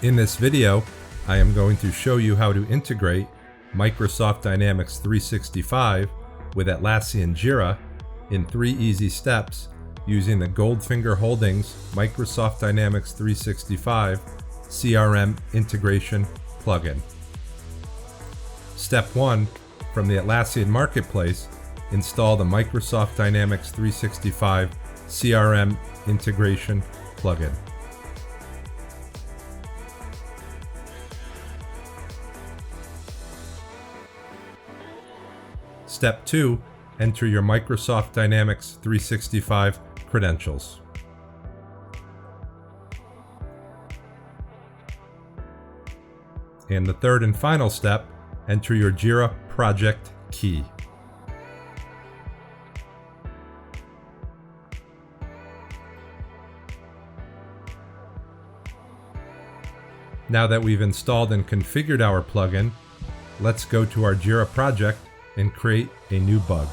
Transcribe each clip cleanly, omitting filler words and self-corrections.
In this video, I am going to show you how to integrate Microsoft Dynamics 365 with Atlassian Jira in 3 easy steps using the Goldfinger Holdings Microsoft Dynamics 365 CRM integration plugin. Step 1. From the Atlassian Marketplace, install the Microsoft Dynamics 365 CRM integration plugin. Step 2. Enter your Microsoft Dynamics 365 credentials. And the third and final step, enter your Jira project key. Now that we've installed and configured our plugin, let's go to our Jira project and create a new bug.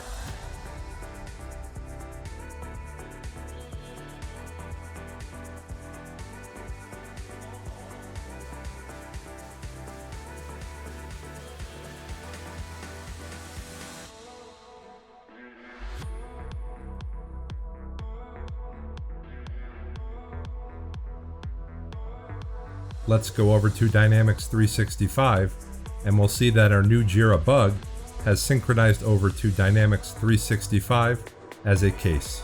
Let's go over to Dynamics 365 and we'll see that our new Jira bug has synchronized over to Dynamics 365 as a case.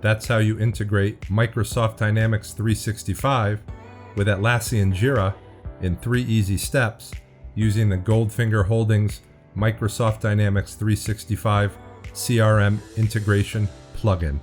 That's how you integrate Microsoft Dynamics 365 with Atlassian Jira in 3 easy steps using the Goldfinger Holdings Microsoft Dynamics 365 CRM integration plugin.